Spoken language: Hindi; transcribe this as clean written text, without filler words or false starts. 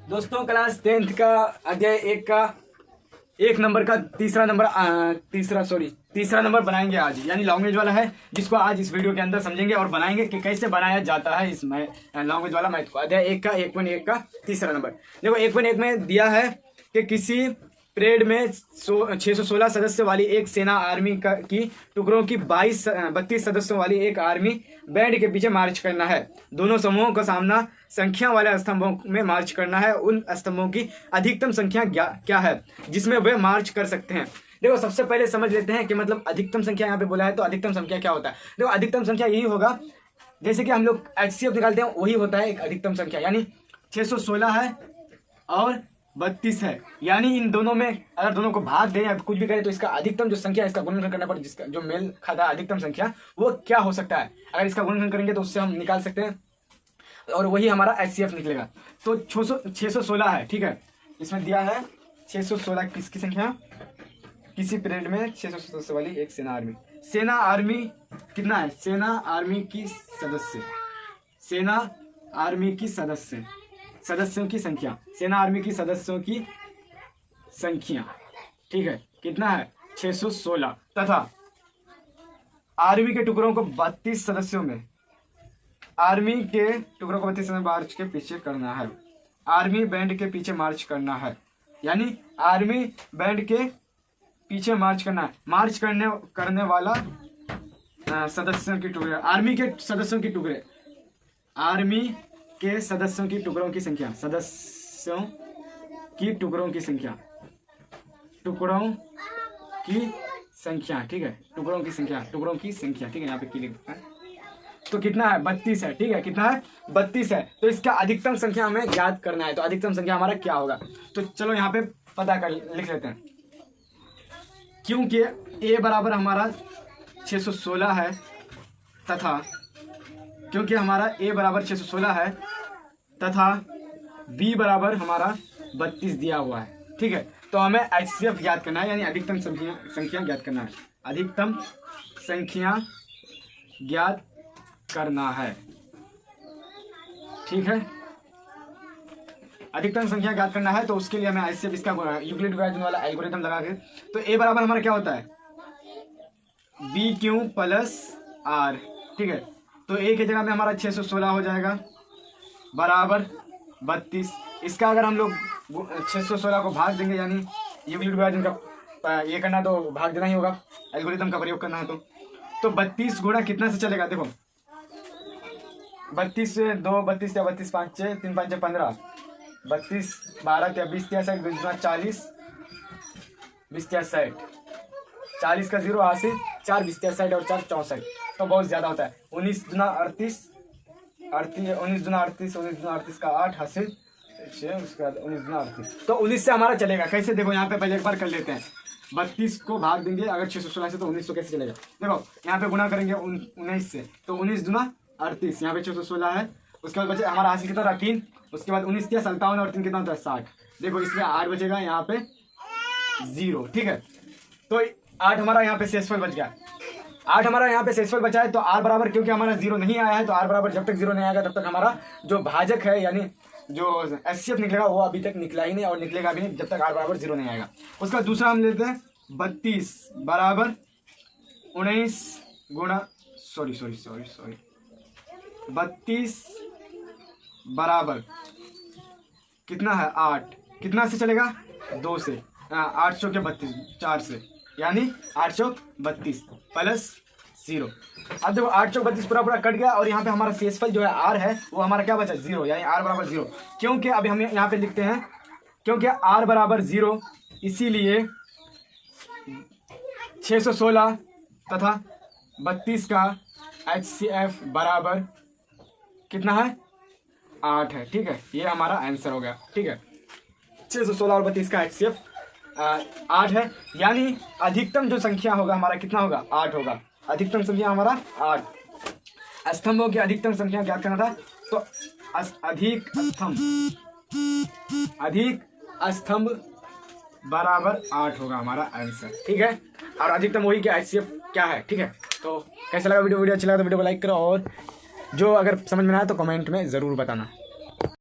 दोस्तों क्लास 10th का अध्याय 1 का एक नंबर का तीसरा नंबर बनाएंगे आज, यानी लैंग्वेज वाला है, जिसको आज इस वीडियो के अंदर समझेंगे और बनाएंगे कि कैसे बनाया जाता है इस लैंग्वेज वाला मैथ को। अध्याय 1 का 1.1 का तीसरा नंबर। देखो 1.1 में दिया है कि किसी परेड में 616 सदस्य वाली एक सेना आर्मी की टुकड़ों की 32 सदस्यों वाली एक आर्मी बैंड के पीछे मार्च करना है। दोनों समूहों का सामना संख्या वाले स्तंभों में मार्च करना है। उन स्तंभों की अधिकतम संख्या क्या है जिसमें वे मार्च कर सकते हैं। देखो सबसे पहले समझ लेते हैं कि मतलब अधिकतम संख्या यहाँ पे बोला है, तो अधिकतम संख्या क्या होता है। देखो अधिकतम संख्या यही होगा, जैसे कि हम लोग HCF निकालते हैं वही होता है एक अधिकतम संख्या, यानी 616 है और 32 है, यानी इन दोनों में अगर दोनों को भाग दें या कुछ भी करें तो इसका अधिकतम जो संख्या है इसका गुणनखंड करना पड़ेगा, जिसका जो मेल खाता है अधिकतम संख्या वो क्या हो सकता है। अगर इसका गुणनखंड करेंगे तो उससे हम निकाल सकते हैं और वही हमारा HCF निकलेगा। तो 616 है, ठीक है, इसमें दिया है 616 किसकी संख्या, किसी परेड में 616 वाली एक सेना आर्मी कितना है, सेना आर्मी की सदस्यों की संख्या, सेना आर्मी की सदस्यों की संख्या, ठीक है, कितना है 616, तथा आर्मी के टुकड़ों को 32 सदस्यों में मार्च के पीछे करना है। आर्मी बैंड के पीछे मार्च करना है, यानी आर्मी बैंड के पीछे मार्च करना है। मार्च करने वाला सदस्यों की टुकड़े, आर्मी के सदस्यों की टुकड़ों की संख्या, ठीक है, टुकड़ों की संख्या, ठीक है, यहाँ पे क्लिक है। तो कितना है 32 है, ठीक है, कितना है 32 है। तो इसका अधिकतम संख्या हमें ज्ञात करना है, तो अधिकतम संख्या हमारा क्या होगा, तो चलो यहाँ पे पता कर लिख लेते हैं। क्योंकि A बराबर हमारा 616 है तथा B बराबर हमारा 32 दिया हुआ है, ठीक है। तो हमें HCF ज्ञात करना है, यानी अधिकतम संख्या ज्ञात करना है, अधिकतम संख्या ज्ञात करना है, ठीक है। अधिकतम संख्या ज्ञात करना है तो उसके लिए हमें HCF इसका यूक्लिड डिवीजन वाला एल्गोरिथम लगा के, तो A बराबर हमारा क्या होता है BQ प्लस R, ठीक है। तो A की जगह में हमारा 616 हो जाएगा बराबर 32। इसका अगर हम लोग 616 को भाग देंगे, यानी यूक्लिड डिवीजन का ये करना तो भाग देना ही होगा, एल्गोरिथम का प्रयोग करना है तो 32 गुणा कितना से चलेगा, देखो 32 से 2 32 या 32 5 6 3 5 6 15 32 12 या 20 60 40 20 60 40 का 0 80 4 20 60 और 4 64, तो बहुत ज़्यादा होता है। 19 दूना 38 का 8 80 उसके बाद 19 दूना 38, तो 19 से हमारा चलेगा। कैसे देखो यहाँ पे पहले एक बार कर लेते हैं, 32 को भाग देंगे अगर 616 से तो 19 कैसे चलेगा। देखो यहाँ पे गुणा करेंगे 19 से, तो 19 दूना 38, यहाँ पे 616 है, उसके बाद बचे हमारा हासिल कितना था 3, उसके बाद 19 किया 57 और 3 कितना होता है 60। देखो इसमें 8 बचेगा, यहाँ पे 0, ठीक है। तो 8 हमारा यहाँ पे शेषफल बच गया, 8 हमारा यहाँ पे शेषफल बचा है। तो R बराबर, क्योंकि हमारा 0 नहीं आया है, तो R बराबर जब तक 0 नहीं आएगा तब तक हमारा जो भाजक है यानी जो HCF निकलेगा वो अभी तक निकला ही नहीं और निकलेगा भी नहीं जब तक R बराबर 0 नहीं आएगा। उसका दूसरा हम लेते हैं 32 बराबर 19 गुणा 32 बराबर कितना है 8, कितना से चलेगा 2 से, 800 के 32 4 से, यानी 832 प्लस 0। अब देखो 832 पूरा कट गया और यहाँ पे हमारा शेषफल जो है R है वो हमारा क्या बचा 0, यानी R बराबर 0। क्योंकि अभी हम यहाँ पे लिखते हैं क्योंकि R बराबर 0, इसीलिए 616 तथा 32 का HCF बराबर कितना है 8 है, ठीक है। ये हमारा आंसर हो गया, ठीक है। 616 और 32 का HCF 8 है, यानी अधिकतम जो संख्या होगा हमारा कितना होगा 8 होगा। अधिकतम संख्या हमारा 8। स्तंभों की अधिकतम संख्या ज्ञात करना था, तो अधिक स्तंभ बराबर 8 होगा हमारा आंसर, ठीक है। और अधिकतम वही क्या HCF क्या है, ठीक है। तो कैसा लगा वीडियो अच्छा लगा तो वीडियो को लाइक करो और जो अगर समझ में आया तो कमेंट में ज़रूर बताना।